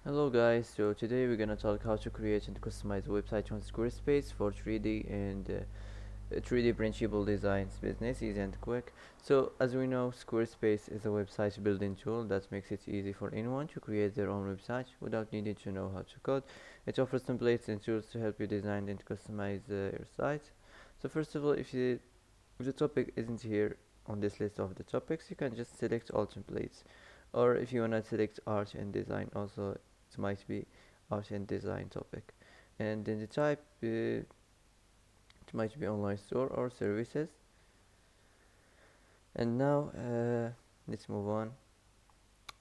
Hello guys, so today we're gonna talk how to create and customize a website on Squarespace for 3D and 3D printable designs business easy and quick. So as we know, Squarespace is a website building tool that makes it easy for anyone to create their own website without needing to know how to code. It offers templates and tools to help you design and customize your site. So first of all, if the topic isn't here on this list of the topics, you can just select all templates. Or if you wanna select art and design also, it might be art and design topic. And then the type, it might be online store or services. And now let's move on.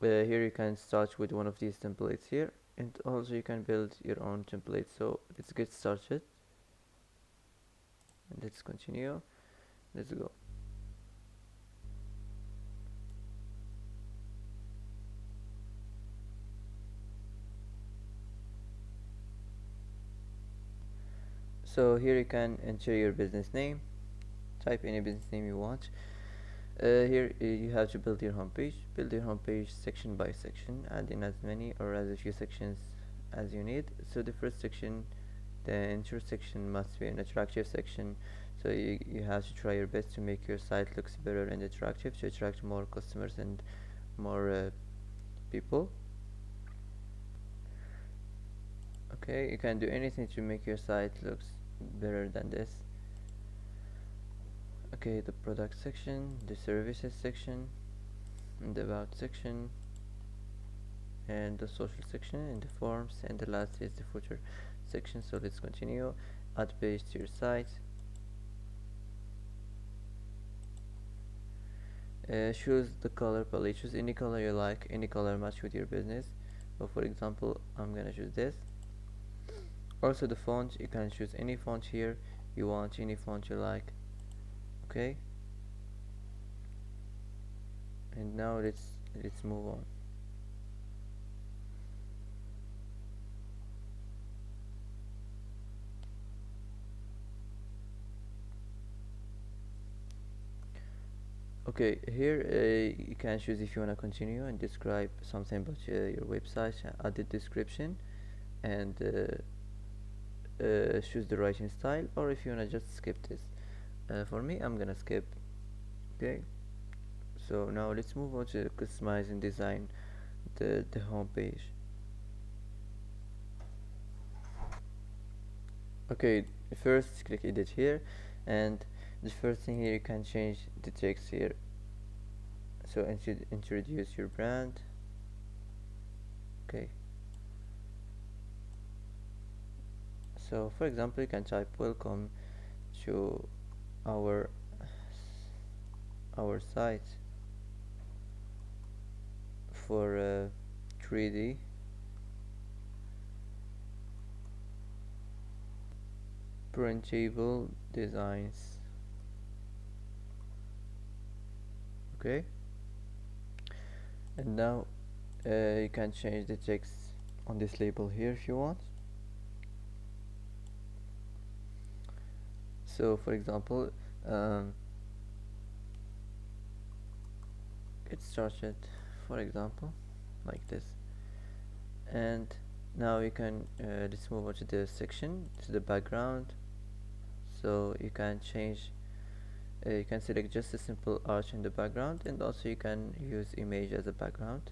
Here you can start with one of these templates here, and also you can build your own template. So let's get started and let's continue. Let's go. So here you can enter your business name, type any business name you want. Here you have to build your homepage. Build your homepage section by section, add in as many or as few sections as you need. So the first section, the intro section, must be an attractive section. So you have to try your best to make your site looks better and attractive to attract more customers and more people. Okay, you can do anything to make your site looks better than this. Okay, the product section, the services section, and the about section, and the social section, and the forms, and the last is the footer section. So let's continue. Add page to your site. Choose the color palette. Choose any color you like, any color match with your business. So for example, I'm gonna choose this. Also the font, you can choose any font here you want, any font you like. Okay, and now let's move on. Okay, here you can choose if you want to continue and describe something about your website, add the description, and choose the writing style, or if you want to just skip this. For me, I'm gonna skip. Okay, so now let's move on to customize and design the home page. Okay, first click edit here, and the first thing here, you can change the text here. So introduce your brand. Okay, so for example, you can type welcome to our site for 3D printable designs. Okay, and now you can change the text on this label here if you want. So for example, it started, for example, like this. And now you can let's move on to the section, to the background. So you can change, you can select just a simple arch in the background, and also you can use image as a background.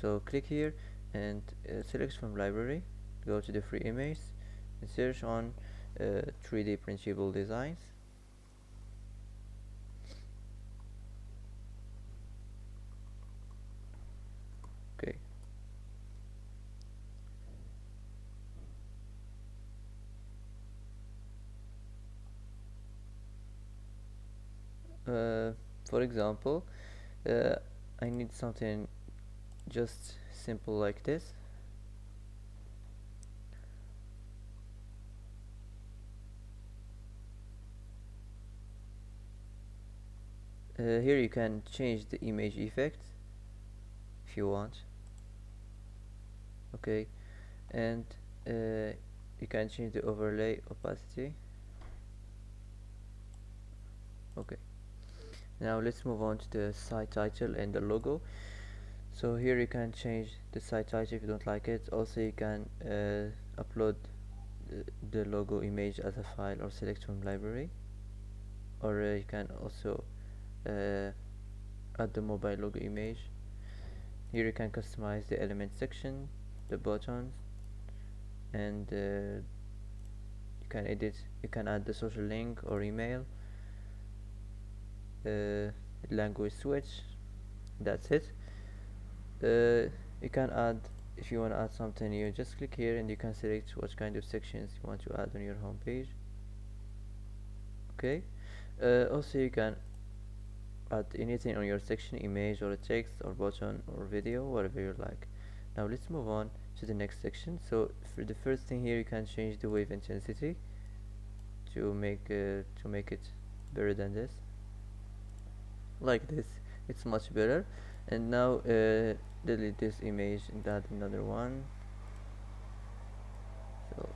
So click here and select from library, go to the free image and search on 3D printable designs. Okay, for example, uh, I need something just simple like this. Here you can change the image effect if you want. Okay, and you can change the overlay opacity. Okay, now let's move on to the site title and the logo. So here you can change the site title if you don't like it. Also you can upload the logo image as a file or select from library, or you can also uh, add the mobile logo image. Here you can customize the element section, the buttons, and you can add the social link or email, language switch. That's it. You can add, if you want to add something new, just click here and you can select what kind of sections you want to add on your home page. Okay. Also you can add anything on your section, image or a text or button or video, whatever you like. Now let's move on to the next section. So for the first thing here, you can change the wave intensity to make it better than this, like this. It's much better. And now delete this image and add another one. So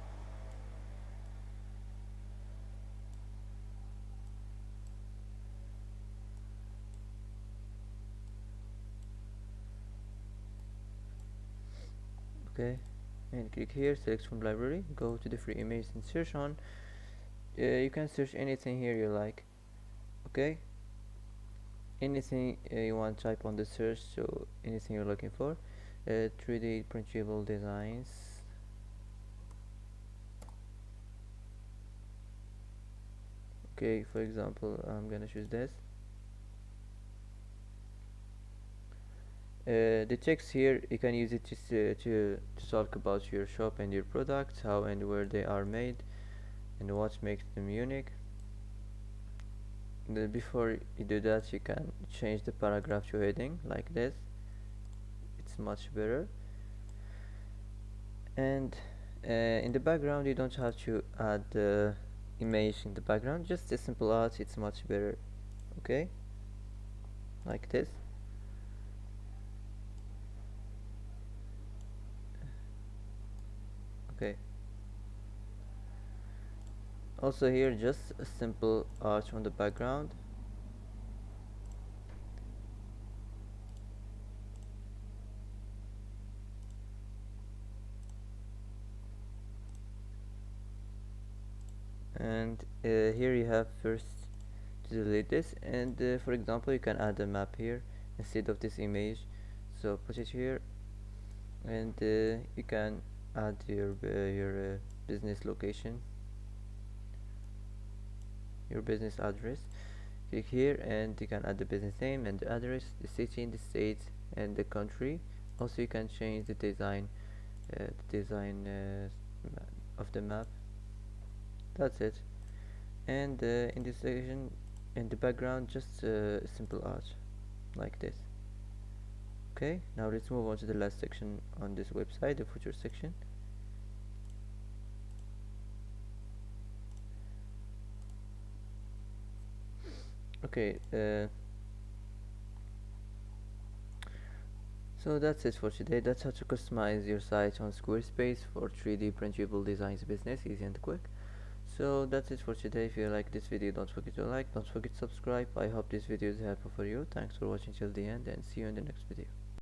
okay, and click here, select from library, go to the free image and search on. You can search anything here you like. Okay, anything you want to type on the search, so anything you're looking for. 3D printable designs. Okay, for example, I'm gonna choose this. The text here, you can use it to talk about your shop and your products, how and where they are made, and what makes them unique. Before you do that, you can change the paragraph to heading like this. It's much better. And in the background, you don't have to add the image in the background, just a simple art. It's much better. Okay, like this. Okay, also here just a simple art on the background. And here you have first to delete this, and for example you can add a map here instead of this image, so put it here. And you can add your business location, your business address. Click here and you can add the business name and the address, the city, the state, and the country. Also you can change the design of the map. That's it. And in this section, in the background, just simple art like this. Okay, now let's move on to the last section on this website, the footer section. Okay, so that's it for today. That's how to customize your site on Squarespace for 3D printable designs business, easy and quick. So that's it for today. If you like this video, don't forget to like, don't forget to subscribe. I hope this video is helpful for you. Thanks for watching till the end, and see you in the next video.